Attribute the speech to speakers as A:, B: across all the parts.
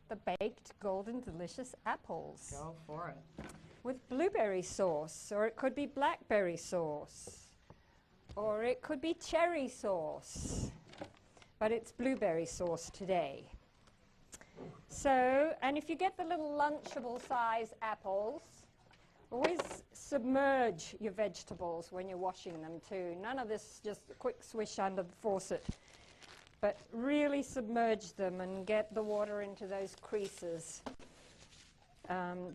A: the baked golden delicious apples.
B: Go for it.
A: With blueberry sauce, or it could be blackberry sauce, or it could be cherry sauce, but it's blueberry sauce today. So, and if you get the little lunchable size apples, always submerge your vegetables when you're washing them too. None of this just a quick swish under the faucet, but really submerge them and get the water into those creases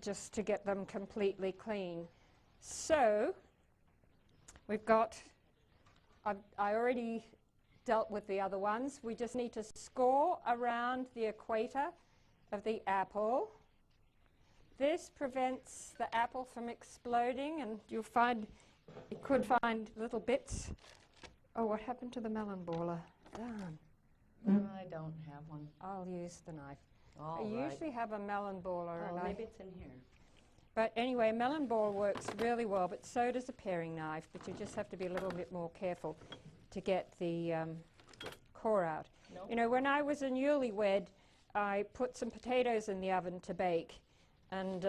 A: just to get them completely clean. So we've got, I already dealt with the other ones. We just need to score around the equator of the apple. This prevents the apple from exploding, and you'll find, you could find little bits. Oh, what happened to the melon baller? Darn.
B: I don't have one.
A: I'll use the knife.
B: All
A: I
B: right.
A: usually have a melon baller.
B: Oh, maybe it's in here.
A: But anyway, melon ball works really well, but so does a paring knife, but you just have to be a little bit more careful to get the core out.
B: Nope.
A: You know, when I was a newlywed, I put some potatoes in the oven to bake, and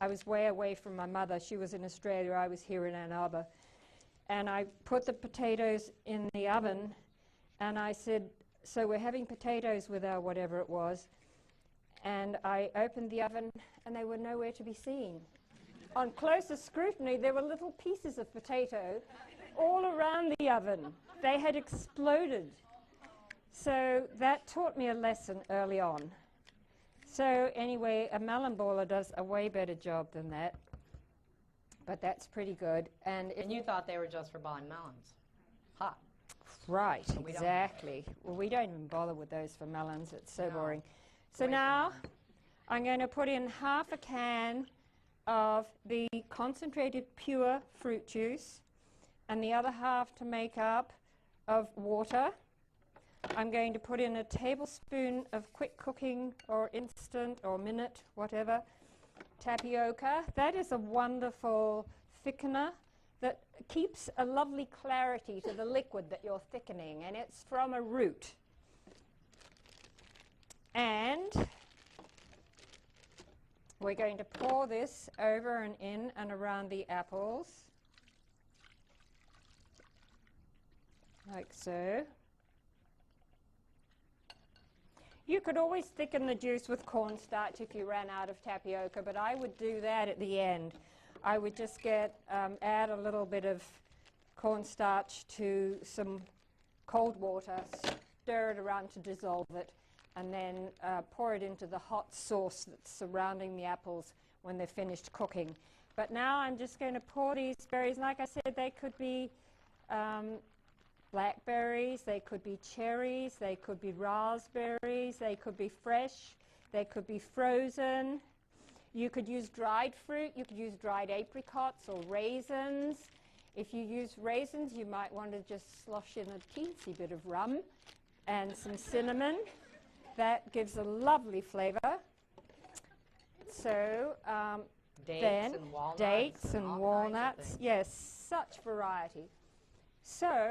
A: I was way away from my mother. She was in Australia, I was here in Ann Arbor. And I put the potatoes in the oven, and I said, so we're having potatoes with our whatever it was. And I opened the oven, and they were nowhere to be seen. On closer scrutiny, there were little pieces of potato all around the oven. They had exploded. So that taught me a lesson early on. So anyway, a melon baller does a way better job than that. But that's pretty good. And
B: you thought they were just for balling melons. Ha.
A: Right, exactly. Well, we don't even bother with those for melons. It's so boring. So now I'm going to put in half a can of the concentrated pure fruit juice and the other half to make up of water. I'm going to put in a tablespoon of quick cooking or instant or minute, whatever, tapioca. That is a wonderful thickener that keeps a lovely clarity to the liquid that you're thickening, and it's from a root. And we're going to pour this over and in and around the apples, like so. You could always thicken the juice with cornstarch if you ran out of tapioca, but I would do that at the end. I would just add a little bit of cornstarch to some cold water, stir it around to dissolve it, and then pour it into the hot sauce that's surrounding the apples when they're finished cooking. But now I'm just going to pour these berries. Like I said, they could be blackberries, they could be cherries, they could be raspberries, they could be fresh, they could be frozen. You could use dried fruit, you could use dried apricots or raisins. If you use raisins, you might want to just slosh in a teensy bit of rum and some cinnamon. That gives a lovely flavor. So
B: dates
A: and walnuts. Yes, such variety. So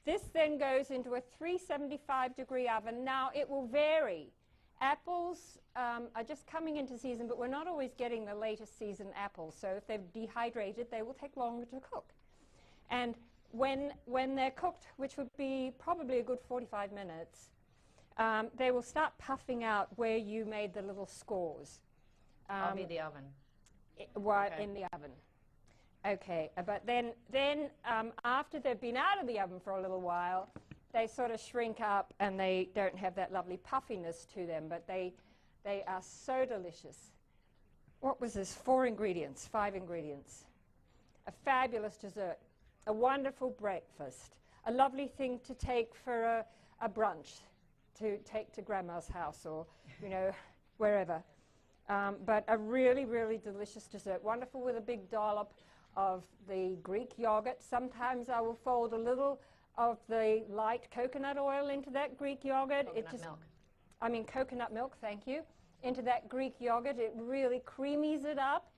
A: this then goes into a 375-degree oven. Now it will vary. Apples are just coming into season, but we're not always getting the latest season apples. So if they're dehydrated, they will take longer to cook. And when they're cooked, which would be probably a good 45 minutes, they will start puffing out where you made the little scores.
B: I'll be the oven.
A: In the oven. Okay, but then after they've been out of the oven for a little while, they sort of shrink up and they don't have that lovely puffiness to them, but they are so delicious. What was this? 5 ingredients. A fabulous dessert, a wonderful breakfast, a lovely thing to take for a brunch, to take to Grandma's house or, you know, wherever. But a really, really delicious dessert. Wonderful with a big dollop of the Greek yogurt. Sometimes I will fold a little of the light coconut oil into that Greek yogurt. Coconut milk, thank you. Into that Greek yogurt. It really creamies it up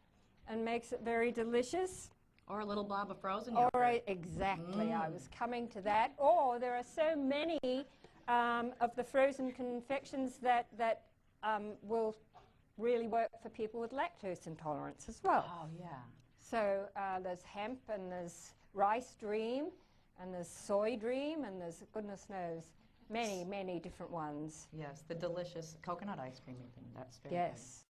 A: and makes it very delicious.
B: Or a little blob of frozen yogurt.
A: Exactly. I was coming to that. Or there are so many of the frozen confections that will really work for people with lactose intolerance as well.
B: Oh, yeah.
A: So there's hemp, and there's rice dream, and there's soy dream, and there's, goodness knows, many, many different ones.
B: Yes, the delicious coconut ice cream even. That's very
A: Yes.